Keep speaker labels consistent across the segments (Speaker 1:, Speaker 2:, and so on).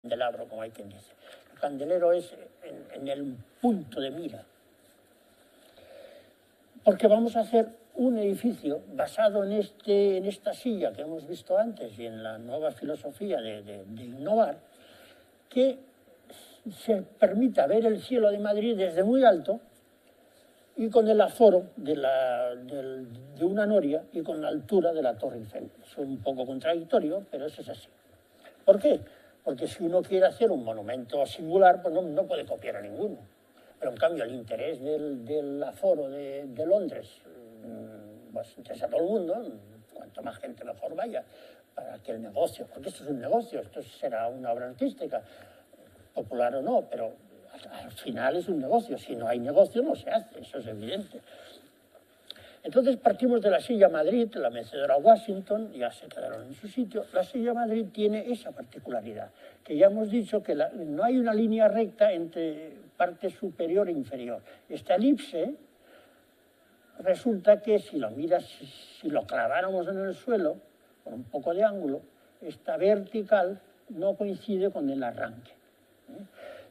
Speaker 1: candelabro, como hay quien dice. El candelero es en el punto de mira. Porque vamos a hacer un edificio basado en esta silla que hemos visto antes y en la nueva filosofía de innovar, que se permita ver el cielo de Madrid desde muy alto y con el aforo de una noria y con la altura de la Torre Eiffel. Es un poco contradictorio, pero eso es así. ¿Por qué? Porque si uno quiere hacer un monumento singular, pues no puede copiar a ninguno. Pero en cambio el interés del aforo de Londres pues interesa a todo el mundo, cuanto más gente mejor vaya, para que el negocio, porque esto es un negocio, esto será una obra artística, popular o no, pero al final es un negocio. Si no hay negocio no se hace, eso es evidente. Entonces partimos de la silla Madrid, la mecedora Washington, ya se quedaron en su sitio. La silla Madrid tiene esa particularidad, que ya hemos dicho que no hay una línea recta entre parte superior e inferior. Esta elipse resulta que si lo miras, si lo claváramos en el suelo, con un poco de ángulo, esta vertical no coincide con el arranque.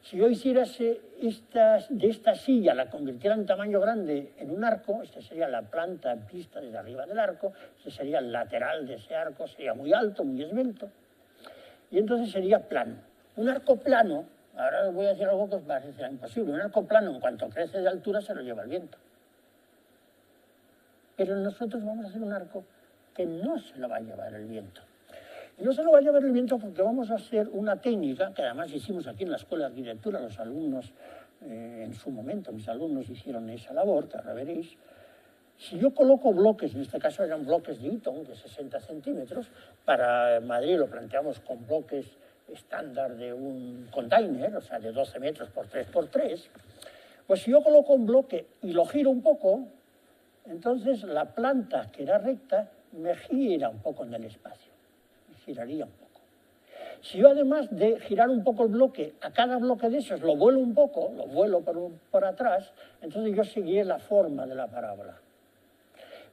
Speaker 1: Si yo hiciera de esta silla, la convirtiera en tamaño grande en un arco, esta sería la planta vista desde arriba del arco, este sería el lateral de ese arco, sería muy alto, muy esbelto, y entonces sería plano. Un arco plano, ahora os voy a decir algo que os parecerá imposible, un arco plano en cuanto crece de altura se lo lleva el viento. Pero nosotros vamos a hacer un arco que no se lo va a llevar el viento. Y no se lo va a llevar el viento porque vamos a hacer una técnica, que además hicimos aquí en la Escuela de Arquitectura, los alumnos, en su momento, mis alumnos hicieron esa labor, que ahora veréis. Si yo coloco bloques, en este caso eran bloques de Eaton, de 60 centímetros, para Madrid lo planteamos con bloques estándar de un container, o sea, de 12 metros por 3 por 3, pues si yo coloco un bloque y lo giro un poco, entonces la planta, que era recta, me gira un poco en el espacio. Giraría un poco. Si yo además de girar un poco el bloque, a cada bloque de esos lo vuelo un poco, lo vuelo por atrás, entonces yo seguiré la forma de la parábola.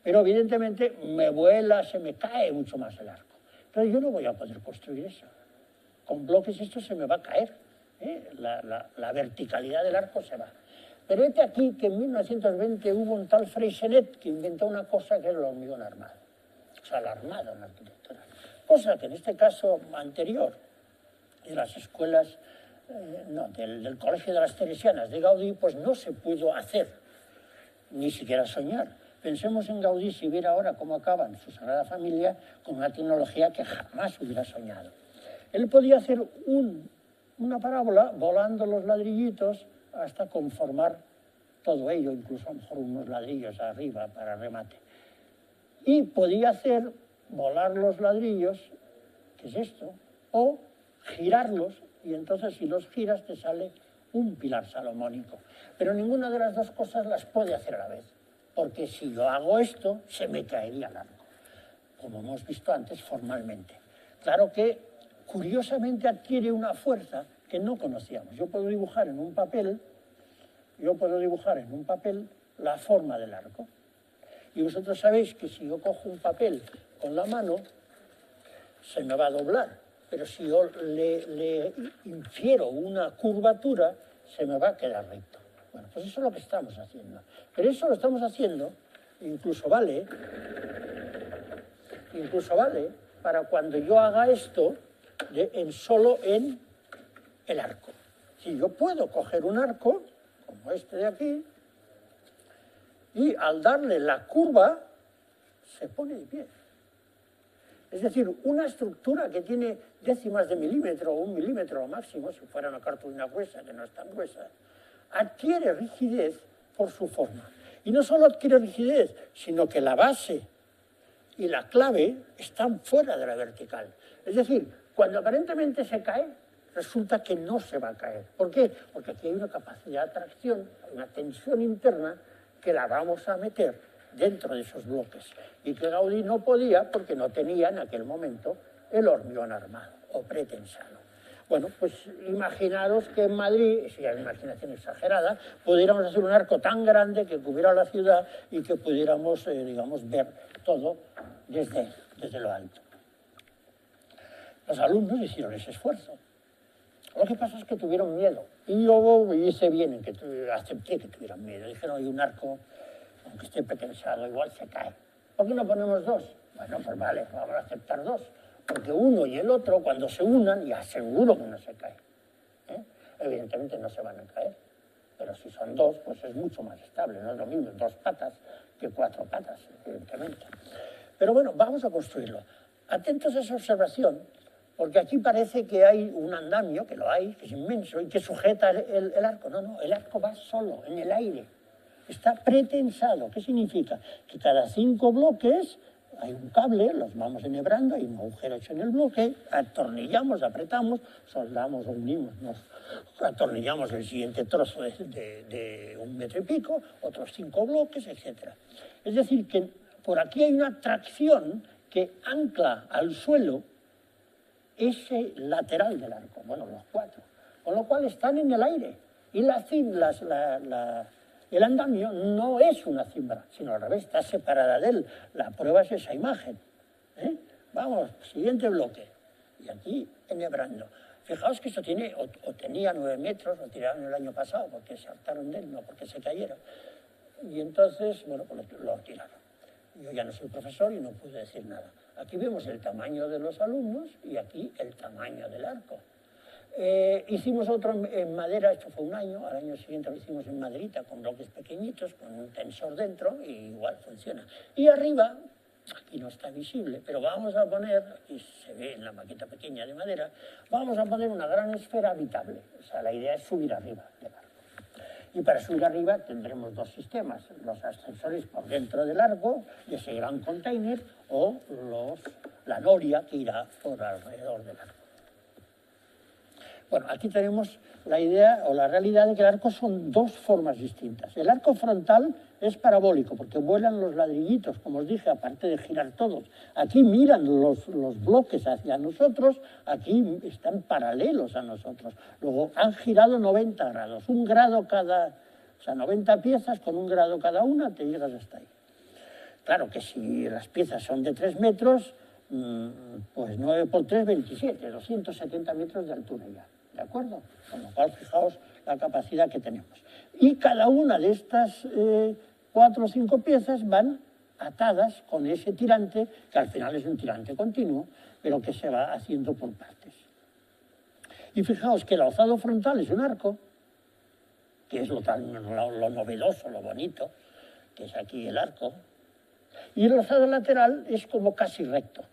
Speaker 1: Pero evidentemente me vuela, se me cae mucho más el arco. Entonces yo no voy a poder construir eso. Con bloques esto se me va a caer. La verticalidad del arco se va. Pero este aquí que en 1920 hubo un tal Freysenet que inventó una cosa que es el hormigón armado. O sea, la armada en la arquitectura. Cosa que en este caso anterior, de las escuelas, del Colegio de las Teresianas de Gaudí, pues no se pudo hacer, ni siquiera soñar. Pensemos en Gaudí si viera ahora cómo acaba en su Sagrada Familia con una tecnología que jamás hubiera soñado. Él podía hacer una parábola volando los ladrillitos hasta conformar todo ello, incluso a lo mejor unos ladrillos arriba para remate. Y podía hacer volar los ladrillos, que es esto, o girarlos, y entonces si los giras te sale un pilar salomónico. Pero ninguna de las dos cosas las puede hacer a la vez, porque si yo hago esto, se me caería el arco, como hemos visto antes formalmente. Claro que, curiosamente, adquiere una fuerza que no conocíamos. Yo puedo dibujar en un papel la forma del arco. Y vosotros sabéis que si yo cojo un papel con la mano, se me va a doblar. Pero si yo le infiero una curvatura, se me va a quedar recto. Bueno, pues eso es lo que estamos haciendo. Pero eso lo estamos haciendo, incluso vale para cuando yo haga esto solo en el arco. Si yo puedo coger un arco, como este de aquí, y al darle la curva, se pone de pie. Es decir, una estructura que tiene décimas de milímetro o 1 milímetro lo máximo, si fuera una cartulina gruesa, que no es tan gruesa, adquiere rigidez por su forma. Y no solo adquiere rigidez, sino que la base y la clave están fuera de la vertical. Es decir, cuando aparentemente se cae, resulta que no se va a caer. ¿Por qué? Porque aquí hay una capacidad de atracción, una tensión interna que la vamos a meter dentro de esos bloques. Y que Gaudí no podía porque no tenía en aquel momento el hormigón armado o pretensado. Bueno, pues imaginaros que en Madrid, si hay una imaginación exagerada, pudiéramos hacer un arco tan grande que cubriera la ciudad y que pudiéramos, ver todo desde lo alto. Los alumnos hicieron ese esfuerzo. Lo que pasa es que tuvieron miedo. Y yo hice bien en que acepté que tuvieran miedo. Dijeron, oye, un arco, aunque esté pretensado, igual se cae. ¿Por qué no ponemos dos? Bueno, pues vale, vamos a aceptar dos. Porque uno y el otro, cuando se unan, ya seguro que no se cae. Evidentemente no se van a caer. Pero si son dos, pues es mucho más estable. No es lo mismo 2 patas que 4 patas, evidentemente. Pero bueno, vamos a construirlo. Atentos a esa observación, porque aquí parece que hay un andamio, que lo hay, que es inmenso, y que sujeta el arco. No, no, el arco va solo, en el aire. Está pretensado. ¿Qué significa? Que cada 5 bloques hay un cable, los vamos enhebrando, hay un agujero hecho en el bloque, atornillamos, apretamos, soldamos o unimos, nos atornillamos el siguiente trozo de 1 metro y pico, otros 5 bloques, etc. Es decir, que por aquí hay una tracción que ancla al suelo ese lateral del arco, bueno, los 4, con lo cual están en el aire. Y el andamio no es una cimbra, sino al revés, está separada de él. La prueba es esa imagen. Vamos, siguiente bloque. Y aquí enhebrando. Fijaos que esto tiene, o tenía 9 metros, lo tiraron el año pasado porque saltaron de él, no porque se cayera. Y entonces, bueno, pues lo tiraron. Yo ya no soy profesor y no pude decir nada. Aquí vemos el tamaño de los alumnos y aquí el tamaño del arco. Hicimos otro en madera, esto fue un año, al año siguiente lo hicimos en maderita con bloques pequeñitos, con un tensor dentro y igual funciona. Y arriba, aquí no está visible, pero vamos a poner, aquí se ve en la maqueta pequeña de madera, vamos a poner una gran esfera habitable. O sea, la idea es subir arriba del arco. Y para subir arriba tendremos 2 sistemas, los ascensores por dentro del arco, de ese gran container, o la noria que irá por alrededor del arco. Bueno, aquí tenemos la idea o la realidad de que el arco son 2 formas distintas. El arco frontal es parabólico, porque vuelan los ladrillitos, como os dije, aparte de girar todos. Aquí miran los bloques hacia nosotros, aquí están paralelos a nosotros. Luego han girado 90 grados, 1 grado cada, o sea, 90 piezas con 1 grado cada una, te llegas hasta ahí. Claro que si las piezas son de 3 metros, pues 9 por 3, 27, 270 metros de altura ya. ¿De acuerdo? Con lo cual, fijaos la capacidad que tenemos. Y cada una de estas 4 o 5 piezas van atadas con ese tirante, que al final es un tirante continuo, pero que se va haciendo por partes. Y fijaos que el alzado frontal es un arco, que es lo novedoso, lo bonito, que es aquí el arco, y el alzado lateral es como casi recto.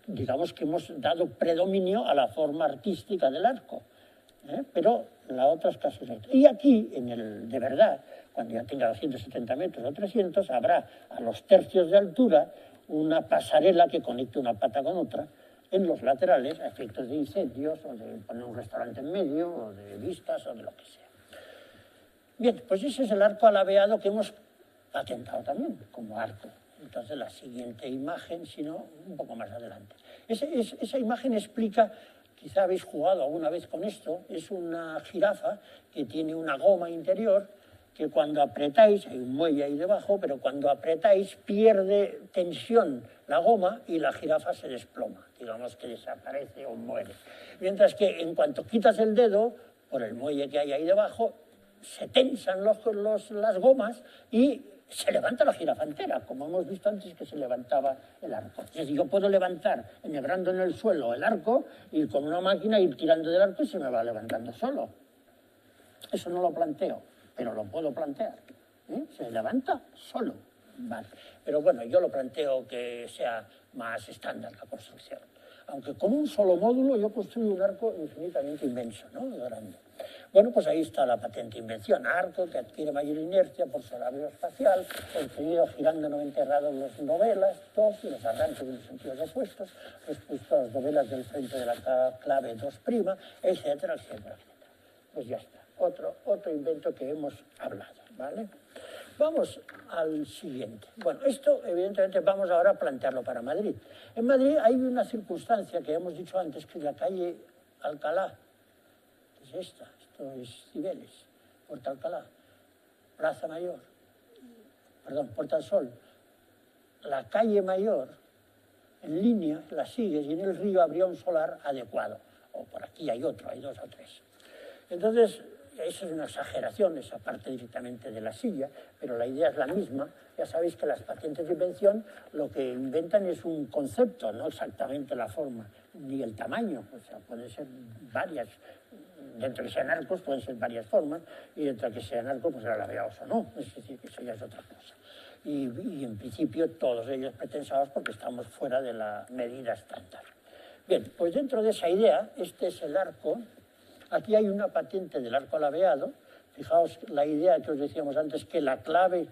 Speaker 1: Digamos que hemos dado predominio a la forma artística del arco, pero la otra es casi recta. Y aquí, de verdad, cuando ya tenga 270 metros o 300, habrá a los tercios de altura una pasarela que conecte una pata con otra en los laterales a efectos de incendios o de poner un restaurante en medio o de vistas o de lo que sea. Bien, pues ese es el arco alabeado que hemos patentado también como arco. Entonces la siguiente imagen, si no, un poco más adelante. Esa imagen explica, quizá habéis jugado alguna vez con esto, es una jirafa que tiene una goma interior que cuando apretáis, hay un muelle ahí debajo, pero cuando apretáis pierde tensión la goma y la jirafa se desploma, digamos que desaparece o muere. Mientras que en cuanto quitas el dedo, por el muelle que hay ahí debajo, se tensan las gomas y se levanta la jirafa entera, como hemos visto antes que se levantaba el arco. Es decir, yo puedo levantar, enhebrando en el suelo el arco, ir con una máquina, ir tirando del arco y se me va levantando solo. Eso no lo planteo, pero lo puedo plantear. Se levanta solo. Vale. Pero bueno, yo lo planteo que sea más estándar la construcción. Aunque con un solo módulo yo construyo un arco infinitamente inmenso, ¿no? Grande. Bueno, pues ahí está la patente invención, arco que adquiere mayor inercia por su labio espacial, construido girando 90 grados los novelas, dos y los arranques en los sentidos opuestos, respecto a las novelas del frente de la clave 2', etcétera, etcétera, etcétera. Pues ya está, otro invento que hemos hablado, ¿vale? Vamos al siguiente. Bueno, esto evidentemente vamos ahora a plantearlo para Madrid. En Madrid hay una circunstancia que hemos dicho antes, que es la calle Alcalá, que es esta. Esto es Cibeles, Puerta Alcalá, Plaza Mayor, perdón, Puerta del Sol. La calle Mayor, en línea, la sigues y en el río habría un solar adecuado. o por aquí hay otro, hay 2 o 3. Entonces, eso es una exageración, esa parte directamente de la silla, pero la idea es la misma. Ya sabéis que las patentes de invención lo que inventan es un concepto, no exactamente la forma ni el tamaño. O sea, pueden ser varias, dentro de que sean arcos pueden ser varias formas, y dentro de que sean arcos pues serán ladeados o no, es decir, que eso ya es otra cosa. Y en principio todos ellos pretensados porque estamos fuera de la medida estándar. Bien, pues dentro de esa idea, este es el arco. Aquí hay una patente del arco ladeado. Fijaos la idea que os decíamos antes, que la clave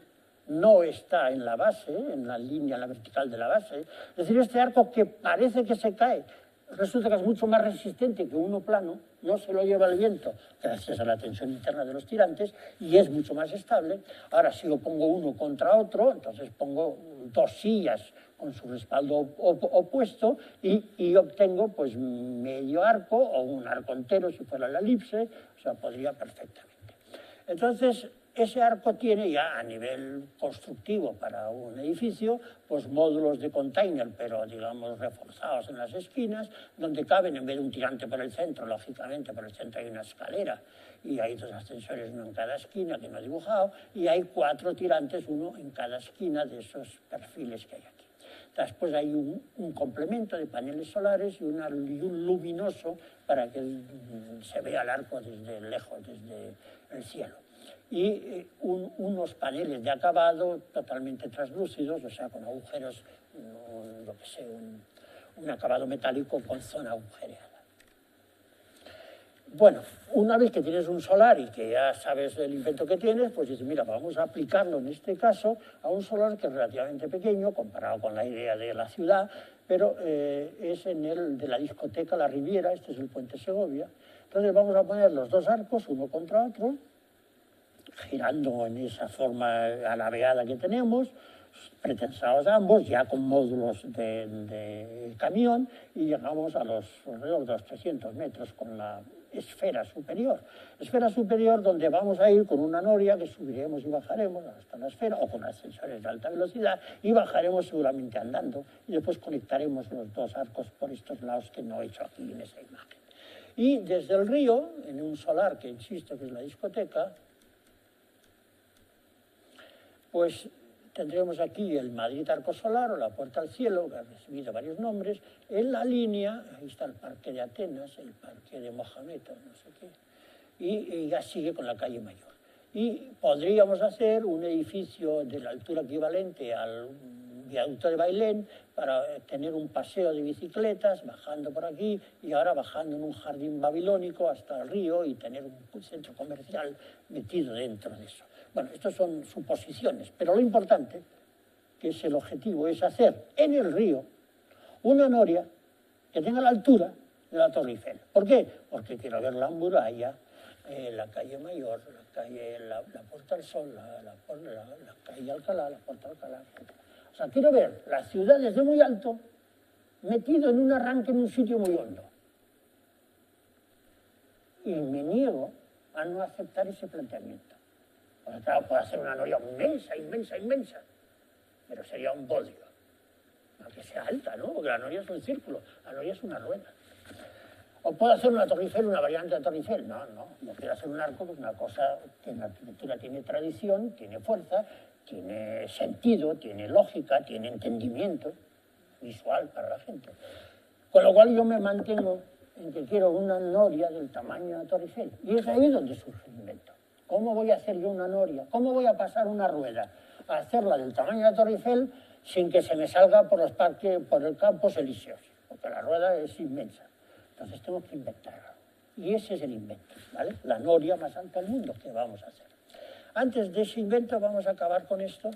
Speaker 1: no está en la base, en la línea, en la vertical de la base. Es decir, este arco que parece que se cae, resulta que es mucho más resistente que uno plano, no se lo lleva el viento gracias a la tensión interna de los tirantes y es mucho más estable. Ahora, si lo pongo uno contra otro, entonces pongo 2 sillas con su respaldo opuesto y obtengo pues medio arco o un arco entero si fuera la elipse, o sea, podría perfectamente. Entonces, ese arco tiene ya a nivel constructivo para un edificio, pues módulos de container, pero digamos reforzados en las esquinas, donde caben en vez de un tirante por el centro, lógicamente por el centro hay una escalera y hay 2 ascensores, uno en cada esquina que no he dibujado, y hay 4 tirantes, uno en cada esquina de esos perfiles que hay aquí. Después hay un complemento de paneles solares y un luminoso para que se vea el arco desde lejos, desde el cielo. Y unos paneles de acabado totalmente translúcidos, o sea, con agujeros, lo que sé, un acabado metálico con zona agujereada. Bueno, una vez que tienes un solar y que ya sabes el invento que tienes, pues dices, mira, vamos a aplicarlo en este caso a un solar que es relativamente pequeño comparado con la idea de la ciudad, pero es en el de la discoteca La Riviera, este es el Puente Segovia. Entonces vamos a poner los 2 arcos uno contra otro, girando en esa forma alabeada que tenemos, pretensados ambos, ya con módulos de camión, y llegamos a los alrededor de los 300 metros con la esfera superior. Esfera superior donde vamos a ir con una noria que subiremos y bajaremos hasta la esfera, o con ascensores de alta velocidad, y bajaremos seguramente andando, y después conectaremos los 2 arcos por estos lados que no he hecho aquí en esa imagen. Y desde el río, en un solar que insisto que es la discoteca, pues tendremos aquí el Madrid Arco Solar o la Puerta al Cielo, que ha recibido varios nombres. En la línea, ahí está el Parque de Atenas, el Parque de Mohamed, no sé qué, y ya sigue con la calle Mayor. Y podríamos hacer un edificio de la altura equivalente al viaducto de Bailén para tener un paseo de bicicletas, bajando por aquí y ahora bajando en un jardín babilónico hasta el río y tener un centro comercial metido dentro de eso. Bueno, estas son suposiciones, pero lo importante, que es el objetivo, es hacer en el río una noria que tenga la altura de la Torre Eiffel. ¿Por qué? Porque quiero ver la muralla, la calle Mayor, la Puerta del Sol, la calle Alcalá, la Puerta Alcalá, etc. O sea, quiero ver la ciudad desde muy alto, metido en un arranque en un sitio muy hondo. Y me niego a no aceptar ese planteamiento. Pues claro, puedo hacer una noria inmensa, inmensa, inmensa, pero sería un bodrio. Aunque sea alta, ¿no? Porque la noria es un círculo, la noria es una rueda. O puedo hacer una Torre Eiffel, una variante de Torre Eiffel. No, yo quiero hacer un arco, que es una cosa que en la arquitectura tiene tradición, tiene fuerza, tiene sentido, tiene lógica, tiene entendimiento visual para la gente. Con lo cual yo me mantengo en que quiero una noria del tamaño de la Torre Eiffel. Y es ahí donde surge el invento. ¿Cómo voy a hacer yo una noria? ¿Cómo voy a pasar una rueda a hacerla del tamaño de la Torre Eiffel sin que se me salga por los parques, por el Campos Elíseos? Porque la rueda es inmensa. Entonces tengo que inventarlo. Y ese es el invento, ¿vale? La noria más alta del mundo. ¿Qué vamos a hacer? Antes de ese invento vamos a acabar con esto.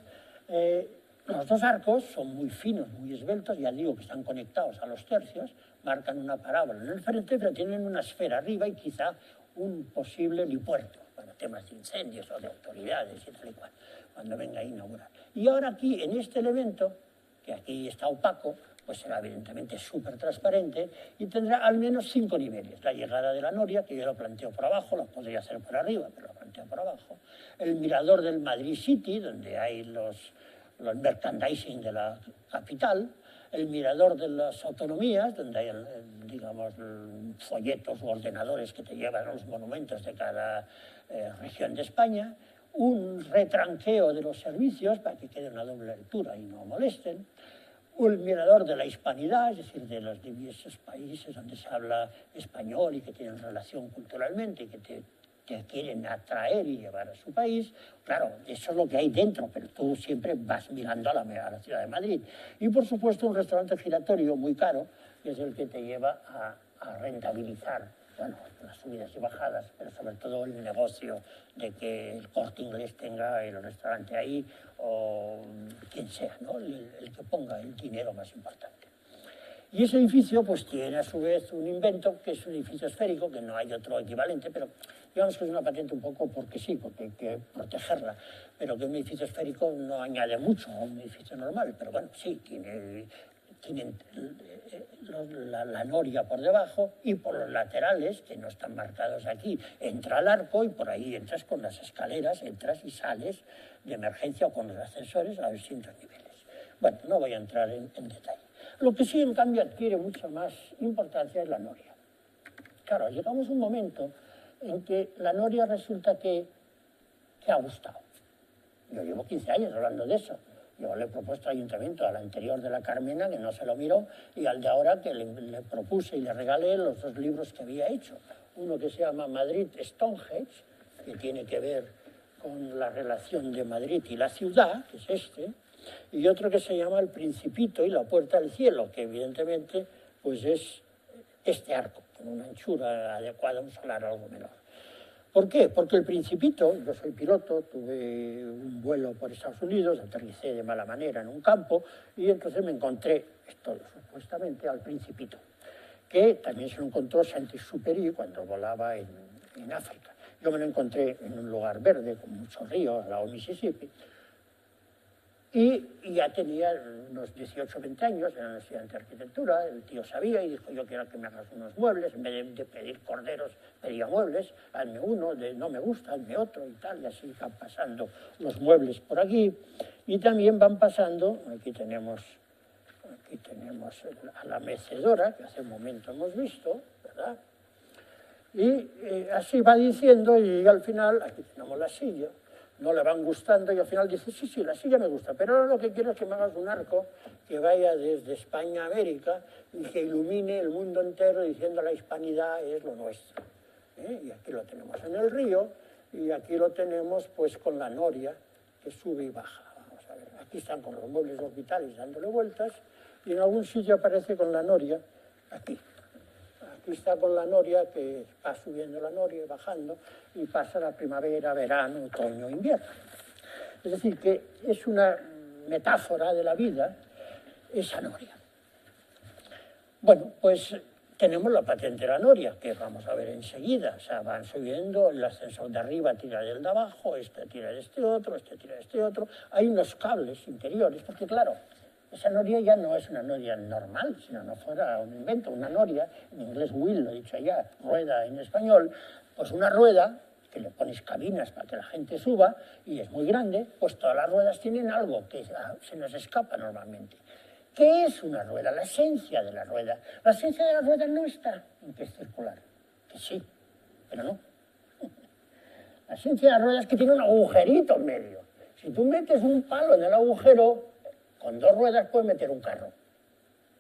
Speaker 1: Los 2 arcos son muy finos, muy esbeltos, ya digo que están conectados a los tercios, marcan una parábola en el frente, pero tienen una esfera arriba y quizá un posible helipuerto para temas de incendios o de autoridades y tal y cual, cuando venga a inaugurar. Y ahora aquí, en este elemento, que aquí está opaco, pues será evidentemente súper transparente y tendrá al menos 5 niveles. La llegada de la noria, que yo lo planteo por abajo, la podría hacer por arriba, pero lo planteo por abajo. El mirador del Madrid City, donde hay los merchandising de la capital. el mirador de las autonomías, donde hay, digamos, folletos u ordenadores que te llevan a los monumentos de cada región de España, un retranqueo de los servicios para que quede una doble altura y no molesten, un mirador de la hispanidad, es decir, de los diversos países donde se habla español y que tienen relación culturalmente y que te quieren atraer y llevar a su país. Claro, eso es lo que hay dentro, pero tú siempre vas mirando a la ciudad de Madrid. Y, por supuesto, un restaurante giratorio muy caro, que es el que te lleva a rentabilizar, bueno, las subidas y bajadas, pero sobre todo el negocio de que el Corte Inglés tenga el restaurante ahí, o quien sea, ¿no? El que ponga el dinero más importante. Y ese edificio pues tiene a su vez un invento que es un edificio esférico, que no hay otro equivalente, pero digamos que es una patente un poco porque sí, porque hay que protegerla, pero que un edificio esférico no añade mucho a un edificio normal, pero bueno, sí, tiene la noria por debajo y por los laterales, que no están marcados aquí, entra el arco y por ahí entras con las escaleras, entras y sales de emergencia o con los ascensores a distintos niveles. Bueno, no voy a entrar en detalle. Lo que sí, en cambio, adquiere mucha más importancia es la noria. Claro, llegamos a un momento en que la noria resulta que ha gustado. Yo llevo 15 años hablando de eso. Yo le he propuesto al ayuntamiento, al anterior de la Carmena, que no se lo miró, y al de ahora que le propuse y le regalé los 2 libros que había hecho. Uno que se llama Madrid Stonehenge, que tiene que ver con la relación de Madrid y la ciudad, que es este, y otro que se llama El Principito y la Puerta del Cielo, que evidentemente pues es este arco, con una anchura adecuada a un solar algo menor. ¿Por qué? Porque El Principito, yo soy piloto, tuve un vuelo por Estados Unidos, aterricé de mala manera en un campo y entonces me encontré, esto supuestamente, al Principito, que también se lo encontró Saint-Exupéry cuando volaba en África. Yo me lo encontré en un lugar verde, con muchos ríos, al lado del Mississippi, y ya tenía unos 18 o 20 años, era un estudiante de arquitectura, el tío sabía y dijo, yo quiero que me hagas unos muebles, en vez de pedir corderos, pedía muebles, hazme uno, no me gusta, hazme otro y tal, y así van pasando los muebles por aquí, y también van pasando, aquí tenemos a la mecedora, que hace un momento hemos visto, ¿verdad? Y así va diciendo, y al final, aquí tenemos la silla, no le van gustando y al final dice, sí, la silla me gusta, pero ahora lo que quiero es que me hagas un arco que vaya desde España a América y que ilumine el mundo entero diciendo la hispanidad es lo nuestro. Y aquí lo tenemos en el río y aquí lo tenemos pues con la noria que sube y baja. Vamos a ver, aquí están con los muebles orbitales dándole vueltas y en algún sitio aparece con la noria aquí. Aquí está con la noria, que va subiendo la noria y bajando, y pasa la primavera, verano, otoño, invierno. Es decir, que es una metáfora de la vida, esa noria. Bueno, pues tenemos la patente de la noria, que vamos a ver enseguida. O sea, van subiendo, el ascensor de arriba tira del de abajo, este tira de este otro, este tira de este otro. Hay unos cables interiores, porque claro, esa noria ya no es una noria normal, sino no fuera un invento. Una noria, en inglés wheel, lo he dicho allá, rueda en español, pues una rueda, que le pones cabinas para que la gente suba, y es muy grande, pues todas las ruedas tienen algo que se nos escapa normalmente. ¿Qué es una rueda? La esencia de la rueda. La esencia de la rueda no está en que es circular, que sí, pero no. La esencia de la rueda es que tiene un agujerito en medio. Si tú metes un palo en el agujero, con 2 ruedas puedes meter un carro.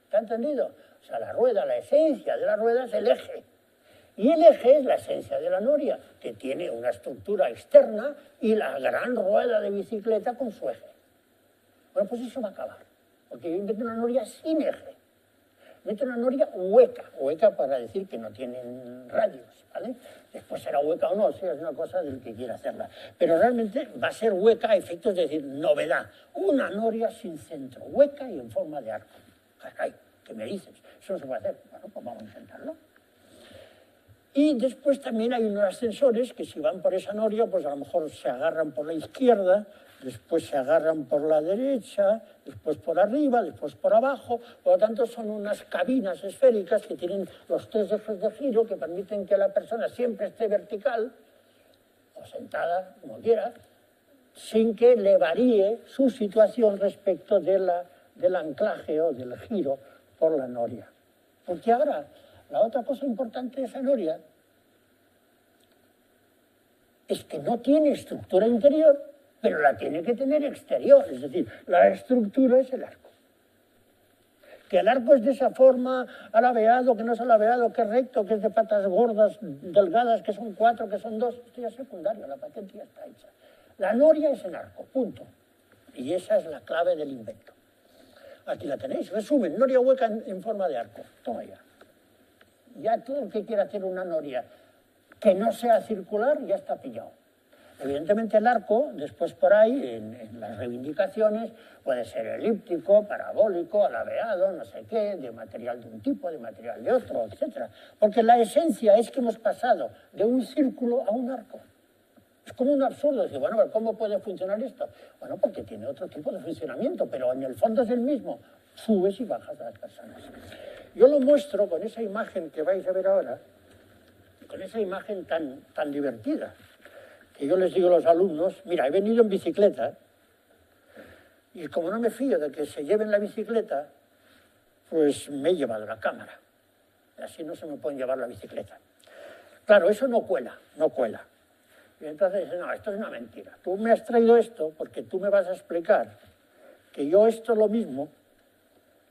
Speaker 1: ¿Está entendido? O sea, la rueda, la esencia de la rueda es el eje. Y el eje es la esencia de la noria, que tiene una estructura externa y la gran rueda de bicicleta con su eje. Bueno, pues eso va a acabar. Porque yo invento una noria sin eje. Invento una noria hueca para decir que no tienen radios, ¿vale? Después será hueca o no, sí, es una cosa del que quiera hacerla. Pero realmente va a ser hueca a efectos de decir novedad. Una noria sin centro, hueca y en forma de arco. Caray, ¿qué me dices? Eso no se puede hacer. Bueno, pues vamos a intentarlo. Y después también hay unos ascensores que si van por esa noria, pues a lo mejor se agarran por la izquierda, después se agarran por la derecha, después por arriba, después por abajo. Por lo tanto, son unas cabinas esféricas que tienen los 3 ejes de giro que permiten que la persona siempre esté vertical o sentada, como quiera, sin que le varíe su situación respecto de la del anclaje o del giro por la noria. Porque ahora, la otra cosa importante de esa noria es que no tiene estructura interior, pero la tiene que tener exterior. Es decir, la estructura es el arco. Que el arco es de esa forma, alabeado, que no es alabeado, que es recto, que es de patas gordas, delgadas, que son 4, que son 2, esto ya es secundario, la patente ya está hecha. La noria es el arco, punto. Y esa es la clave del invento. Aquí la tenéis, resumen, noria hueca en forma de arco. Toma ya. Ya todo el que quiera hacer una noria que no sea circular ya está pillado. Evidentemente el arco, después por ahí, en las reivindicaciones, puede ser elíptico, parabólico, alabeado, no sé qué, de material de un tipo, de material de otro, etc. Porque la esencia es que hemos pasado de un círculo a un arco. Es como un absurdo decir, bueno, ¿cómo puede funcionar esto? Bueno, porque tiene otro tipo de funcionamiento, pero en el fondo es el mismo. Subes y bajas a las personas. Yo lo muestro con esa imagen que vais a ver ahora, con esa imagen tan divertida. Que yo les digo a los alumnos, mira, he venido en bicicleta y como no me fío de que se lleven la bicicleta, pues me he llevado la cámara. Así no se me pueden llevar la bicicleta. Claro, eso no cuela, no cuela. Y entonces dicen, no, esto es una mentira. Tú me has traído esto porque tú me vas a explicar que yo esto es lo mismo,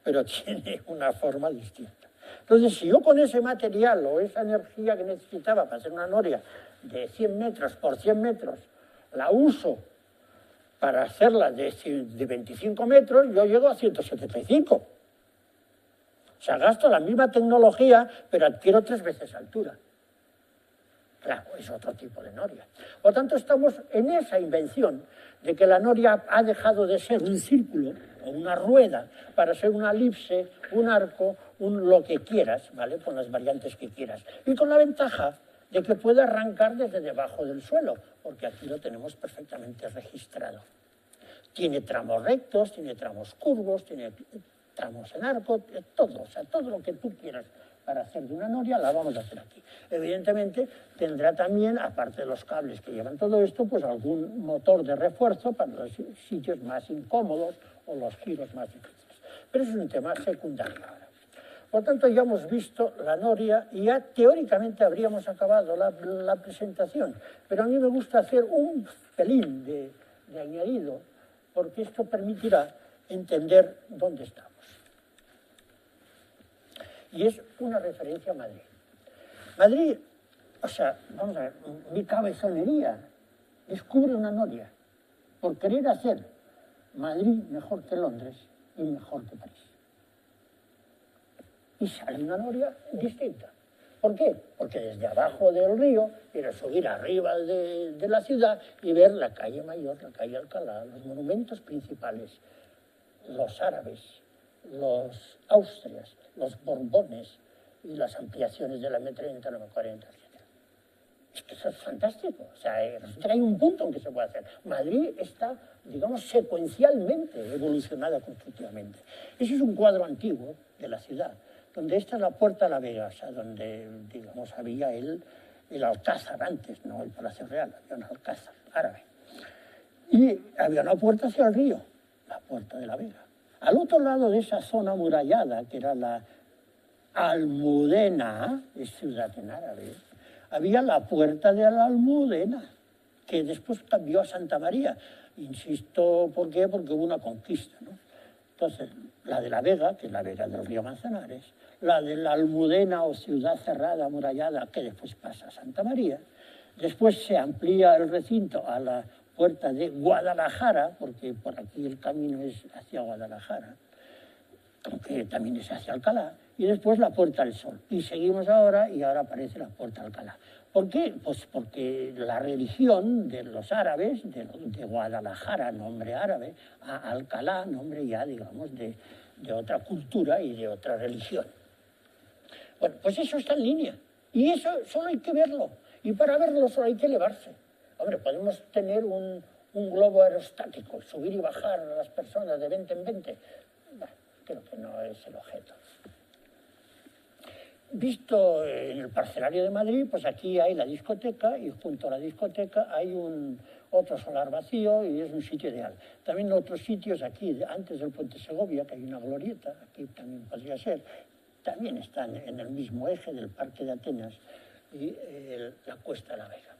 Speaker 1: pero tiene una forma distinta. Entonces, si yo con ese material o esa energía que necesitaba para hacer una noria de 100 metros por 100 metros, la uso para hacerla de 25 metros, yo llego a 175. O sea, gasto la misma tecnología, pero adquiero 3 veces altura. Claro, es otro tipo de noria. Por tanto, estamos en esa invención de que la noria ha dejado de ser un círculo o una rueda para ser una elipse, un arco, un lo que quieras, ¿vale? Con las variantes que quieras. Y con la ventaja de que puede arrancar desde debajo del suelo, porque aquí lo tenemos perfectamente registrado. Tiene tramos rectos, tiene tramos curvos, tiene tramos en arco, todo, o sea, todo lo que tú quieras para hacer de una noria la vamos a hacer aquí. Evidentemente tendrá también, aparte de los cables que llevan todo esto, pues algún motor de refuerzo para los sitios más incómodos o los giros más difíciles. Pero eso es un tema secundario ahora. Por tanto, ya hemos visto la noria y ya teóricamente habríamos acabado la presentación. Pero a mí me gusta hacer un pelín de añadido, porque esto permitirá entender dónde estamos. Y es una referencia a Madrid. Madrid, o sea, vamos a ver, mi cabezonería descubre una noria por querer hacer Madrid mejor que Londres y mejor que París. Y sale una noria distinta. ¿Por qué? Porque desde abajo del río quiero subir arriba de la ciudad y ver la calle Mayor, la calle Alcalá, los monumentos principales, los árabes, los Austrias, los Borbones y las ampliaciones de la M30, la M40, etc. Es que eso es fantástico. O sea, resulta que hay un punto en que se puede hacer. Madrid está, digamos, secuencialmente evolucionada constructivamente. Ese es un cuadro antiguo de la ciudad, donde esta es la Puerta a la Vega, o sea, donde, digamos, había el alcázar antes, no el Palacio Real, había un alcázar árabe. Y había una puerta hacia el río, la Puerta de la Vega. Al otro lado de esa zona amurallada, que era la Almudena, es ciudad en árabe, había la Puerta de la Almudena, que después cambió a Santa María. Insisto, ¿por qué? Porque hubo una conquista, ¿no? Entonces, la de la Vega, que es la Vega del río Manzanares, la de la Almudena o ciudad cerrada, amurallada, que después pasa a Santa María. Después se amplía el recinto a la Puerta de Guadalajara, porque por aquí el camino es hacia Guadalajara, aunque también es hacia Alcalá, y después la Puerta del Sol. Y seguimos ahora, y ahora aparece la Puerta de Alcalá. ¿Por qué? Pues porque la religión de los árabes, de Guadalajara, nombre árabe, a Alcalá, nombre ya, digamos, de otra cultura y de otra religión. Bueno, pues eso está en línea. Y eso solo hay que verlo. Y para verlo solo hay que elevarse. Hombre, podemos tener un globo aerostático, subir y bajar a las personas de 20 en 20. Bueno, creo que no es el objeto. Visto en el parcelario de Madrid, pues aquí hay la discoteca y junto a la discoteca hay un otro solar vacío y es un sitio ideal. También otros sitios aquí, antes del Puente Segovia, que hay una glorieta, aquí también podría ser, también están en el mismo eje del Parque de Atenas y la Cuesta de la Vega.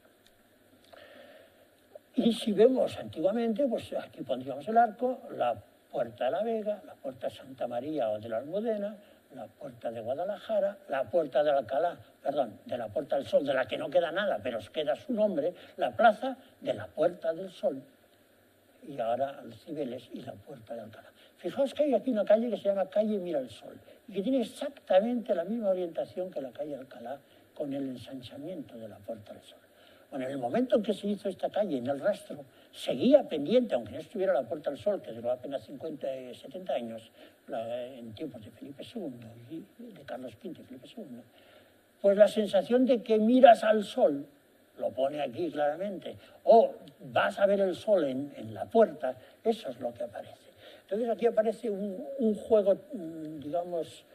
Speaker 1: Y si vemos antiguamente, pues aquí pondríamos el arco, la Puerta de la Vega, la Puerta de Santa María o de la Almudena, la Puerta de Guadalajara, la Puerta de Alcalá, perdón, de la Puerta del Sol, de la que no queda nada, pero os queda su nombre, la Plaza de la Puerta del Sol, y ahora los Cibeles y la Puerta de Alcalá. Fijaos que hay aquí una calle que se llama Calle Mira el Sol, y que tiene exactamente la misma orientación que la calle Alcalá, con el ensanchamiento de la Puerta del Sol. Bueno, en el momento en que se hizo esta calle, en el rastro, seguía pendiente, aunque no estuviera la Puerta del Sol, que duró apenas 70 años, en tiempos de Felipe II y de Carlos V y Felipe II, pues la sensación de que miras al sol, lo pone aquí claramente, o vas a ver el sol en la puerta, eso es lo que aparece. Entonces aquí aparece un juego, digamos,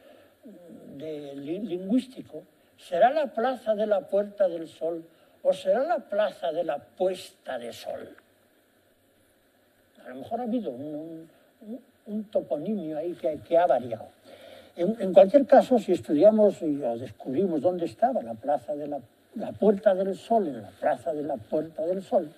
Speaker 1: lingüístico. ¿Será la plaza de la Puerta del Sol o será la plaza de la puesta de sol? A lo mejor ha habido un toponimio ahí que ha variado. En cualquier caso, si estudiamos o descubrimos dónde estaba la plaza de la Puerta del Sol, en la plaza de la Puerta del Sol,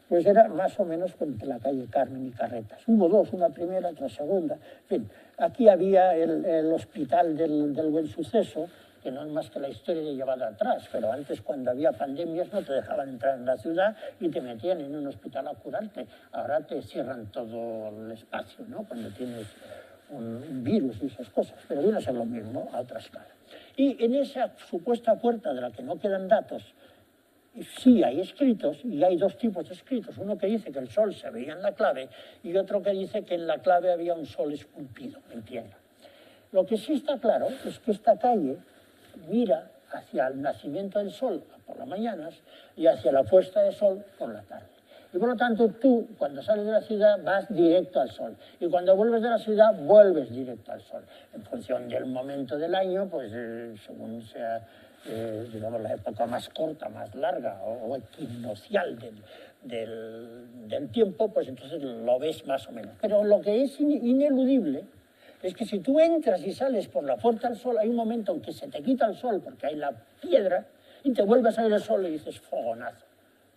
Speaker 1: pues era más o menos entre la calle Carmen y Carretas. Hubo dos, una primera, otra segunda. En fin, aquí había el hospital del Buen Suceso, que no es más que la historia de llevada atrás, pero antes, cuando había pandemias, no te dejaban entrar en la ciudad y te metían en un hospital a curarte. Ahora te cierran todo el espacio, ¿no?, cuando tienes un virus y esas cosas, pero viene a ser lo mismo a otra escala. Y en esa supuesta puerta de la que no quedan datos, sí hay escritos, y hay dos tipos de escritos. Uno que dice que el sol se veía en la clave y otro que dice que en la clave había un sol esculpido, entiendo. Lo que sí está claro es que esta calle mira hacia el nacimiento del sol por las mañanas y hacia la puesta de sol por la tarde. Y por lo tanto tú, cuando sales de la ciudad, vas directo al sol. Y cuando vuelves de la ciudad, vuelves directo al sol. En función del momento del año, pues según sea, digamos, la época más corta, más larga o equinoccial del tiempo, pues entonces lo ves más o menos. Pero lo que es ineludible es que si tú entras y sales por la Puerta del Sol, hay un momento en que se te quita el sol porque hay la piedra y te vuelves a ver el sol y dices fogonazo.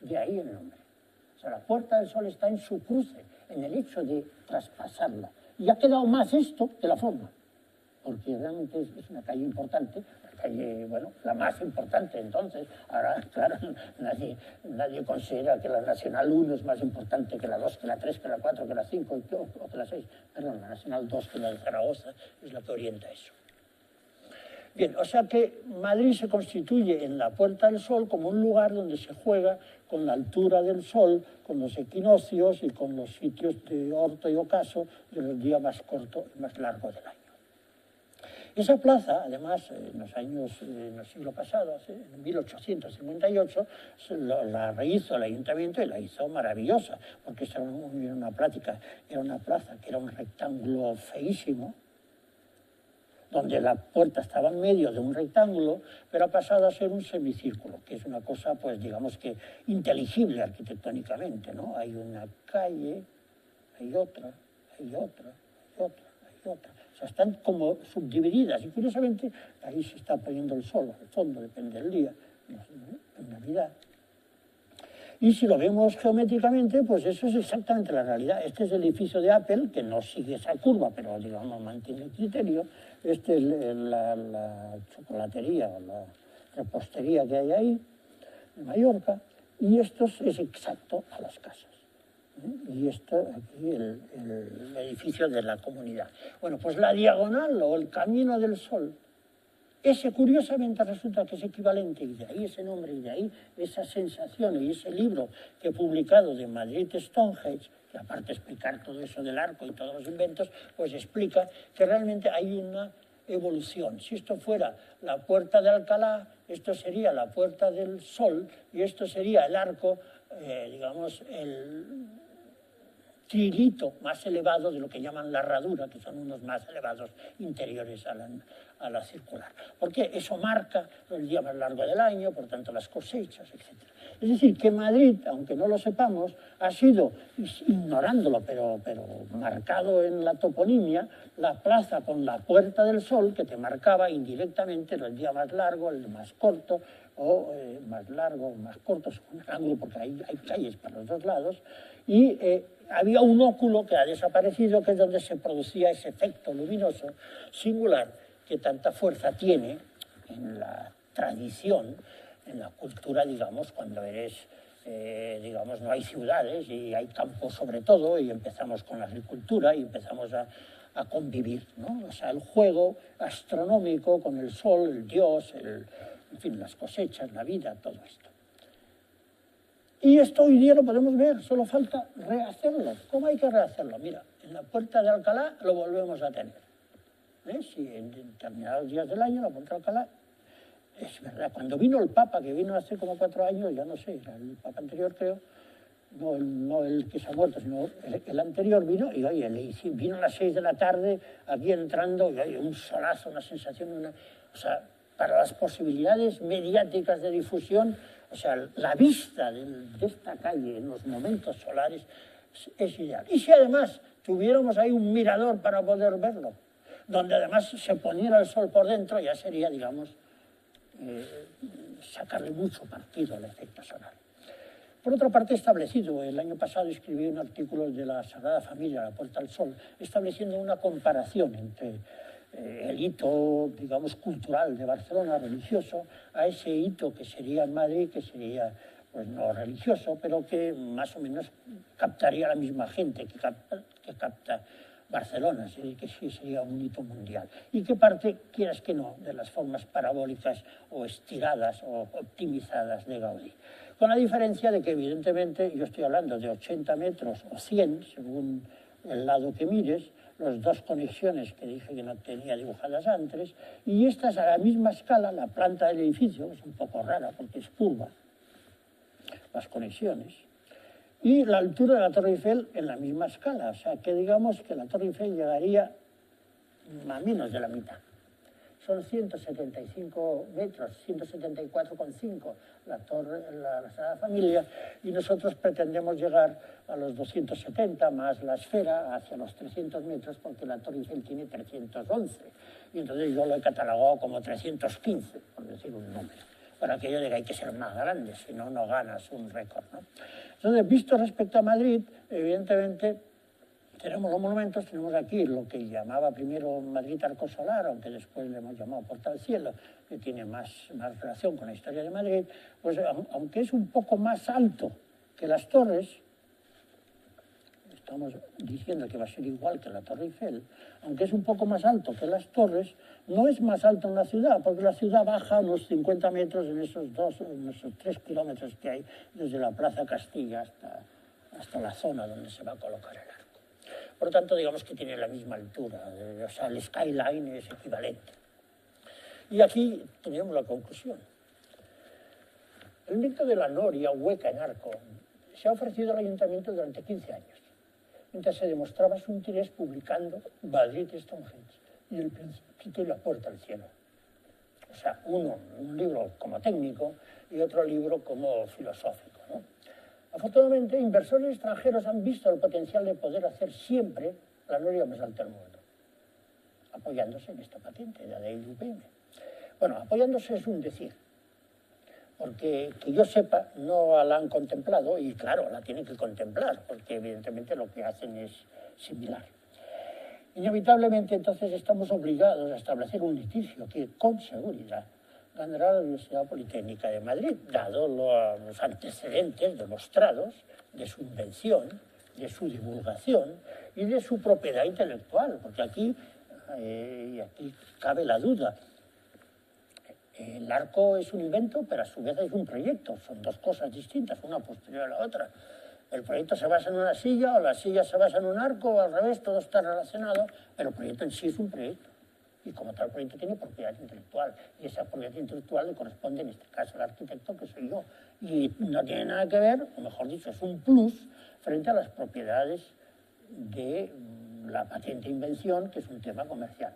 Speaker 1: De ahí el nombre. O sea, la Puerta del Sol está en su cruce, en el hecho de traspasarla. Y ha quedado más esto que la forma, porque realmente es una calle importante, la calle, bueno, la más importante entonces. Ahora, claro, nadie considera que la Nacional 1 es más importante que la 2, que la 3, que la 4, que la 5 o que la 6. Perdón, la Nacional 2, que la de Zaragoza, es la que orienta eso. Bien, o sea que Madrid se constituye en la Puerta del Sol como un lugar donde se juega con la altura del sol, con los equinoccios y con los sitios de orto y ocaso de los días más cortos y más largos del año. Esa plaza, además, en el siglo pasado, en 1858, la rehizo el ayuntamiento y la hizo maravillosa, porque era una plaza que era un rectángulo feísimo, donde la puerta estaba en medio de un rectángulo, pero ha pasado a ser un semicírculo, que es una cosa, pues digamos que inteligible arquitectónicamente, ¿no? Hay una calle, hay otra, hay otra, hay otra, hay otra. O sea, están como subdivididas y curiosamente ahí se está poniendo el sol, al fondo, depende del día, en Navidad. Y si lo vemos geométricamente, pues eso es exactamente la realidad. Este es el edificio de Apple, que no sigue esa curva, pero digamos mantiene el criterio. Este es la chocolatería o la repostería que hay ahí, en Mallorca, y esto es exacto a las casas. Y esto aquí el edificio de la comunidad. Bueno, pues la diagonal o el camino del sol, ese curiosamente resulta que es equivalente, y de ahí ese nombre, y de ahí esa sensación, y ese libro que he publicado de Madrid Stonehenge, que aparte de explicar todo eso del arco y todos los inventos, pues explica que realmente hay una evolución. Si esto fuera la Puerta de Alcalá, esto sería la Puerta del Sol, y esto sería el arco, digamos, trilito más elevado de lo que llaman la herradura, que son unos más elevados interiores a la circular. Porque eso marca el día más largo del año, por tanto las cosechas, etc. Es decir, que Madrid, aunque no lo sepamos, ha sido, ignorándolo, pero marcado en la toponimia, la plaza con la Puerta del Sol, que te marcaba indirectamente el día más largo, el más corto, o más largo, más corto, según el ángulo, porque hay calles para los dos lados, y había un óculo que ha desaparecido, que es donde se producía ese efecto luminoso singular que tanta fuerza tiene en la tradición, en la cultura, digamos, cuando eres, digamos, no hay ciudades y hay campos sobre todo, y empezamos con la agricultura y empezamos a convivir, ¿no? O sea, el juego astronómico con el sol, el dios, en fin, las cosechas, la vida, todo esto. Y esto hoy día lo podemos ver, solo falta rehacerlo. ¿Cómo hay que rehacerlo? Mira, en la Puerta de Alcalá lo volvemos a tener. Si en determinados días del año la Puerta de Alcalá, es verdad, cuando vino el Papa, que vino hace como 4 años, ya no sé, era el Papa anterior creo, no el que se ha muerto, sino el anterior vino, y oye, vino a las 6 de la tarde, aquí entrando, y oye, un solazo, una sensación, o sea, para las posibilidades mediáticas de difusión, o sea, la vista de esta calle en los momentos solares es ideal. Y si además tuviéramos ahí un mirador para poder verlo, donde además se poniera el sol por dentro, ya sería, digamos, sacarle mucho partido al efecto solar. Por otra parte, establecido, el año pasado escribí un artículo de la Sagrada Familia, la Puerta del Sol, estableciendo una comparación entre el hito, digamos, cultural de Barcelona, religioso, a ese hito que sería en Madrid, que sería, pues no religioso, pero que más o menos captaría a la misma gente que capta Barcelona, que sí sería un hito mundial. Y que parte, quieras que no, de las formas parabólicas o estiradas o optimizadas de Gaudí. Con la diferencia de que, evidentemente, yo estoy hablando de 80 metros o 100, según el lado que mires, las dos conexiones que dije que no tenía dibujadas antes, y esta es a la misma escala, la planta del edificio, que es un poco rara porque es curva, las conexiones, y la altura de la Torre Eiffel en la misma escala, o sea que digamos que la Torre Eiffel llegaría a menos de la mitad. Son 175 metros, 174,5 la torre, la Sagrada Familia, y nosotros pretendemos llegar a los 270 más la esfera, hacia los 300 metros, porque la Torre Eiffel tiene 311. Y entonces yo lo he catalogado como 315, por decir un número, para aquello de que hay que ser más grande, si no, no ganas un récord, ¿no? Entonces, visto respecto a Madrid, evidentemente, tenemos los monumentos, tenemos aquí lo que llamaba primero Madrid Arco Solar, aunque después le hemos llamado Puerta del Cielo, que tiene más relación con la historia de Madrid, pues aunque es un poco más alto que las torres, estamos diciendo que va a ser igual que la Torre Eiffel, aunque es un poco más alto que las torres, no es más alto en la ciudad, porque la ciudad baja unos 50 metros en esos 3 kilómetros que hay desde la Plaza Castilla hasta la zona donde se va a colocar el arco. Por lo tanto, digamos que tiene la misma altura, o sea, el skyline es equivalente. Y aquí tenemos la conclusión. El invento de la noria hueca en arco se ha ofrecido al ayuntamiento durante 15 años, mientras se demostraba su interés publicando Madrid Stonehenge y el Principito y la Puerta del Cielo. O sea, un libro como técnico y otro libro como filosófico, ¿no? Afortunadamente, inversores extranjeros han visto el potencial de poder hacer siempre la noria más alta del mundo, apoyándose en esta patente de la UPM. Bueno, apoyándose es un decir, porque que yo sepa no la han contemplado, y claro, la tienen que contemplar, porque evidentemente lo que hacen es similar. Inevitablemente, entonces, estamos obligados a establecer un litigio que, con seguridad, ganará la Universidad Politécnica de Madrid, dado los antecedentes demostrados de su invención, de su divulgación y de su propiedad intelectual, porque aquí cabe la duda. El arco es un invento, pero a su vez es un proyecto, son dos cosas distintas, una posterior a la otra. El proyecto se basa en una silla, o la silla se basa en un arco, o al revés, todo está relacionado, pero el proyecto en sí es un proyecto. Y como tal proyecto tiene propiedad intelectual, y esa propiedad intelectual le corresponde en este caso al arquitecto, que soy yo. Y no tiene nada que ver, o mejor dicho, es un plus frente a las propiedades de la patente invención, que es un tema comercial.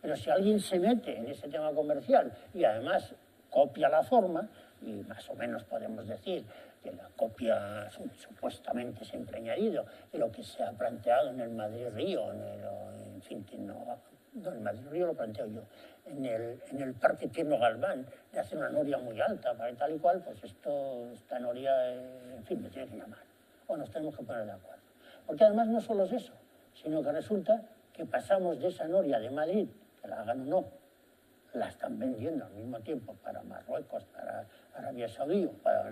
Speaker 1: Pero si alguien se mete en ese tema comercial y además copia la forma, y más o menos podemos decir que la copia supuestamente es empreñarido de lo que se ha planteado en el Madrid-Río, en fin, que no, el Madrid-Río lo planteo yo, en el Parque Tierno Galván, de hacer una noria muy alta, para tal y cual, pues esta noria, en fin, me tiene que llamar, o nos tenemos que poner de acuerdo. Porque además no solo es eso, sino que resulta que pasamos de esa noria de Madrid, que la hagan o no, la están vendiendo al mismo tiempo para Marruecos, para Arabia Saudí o para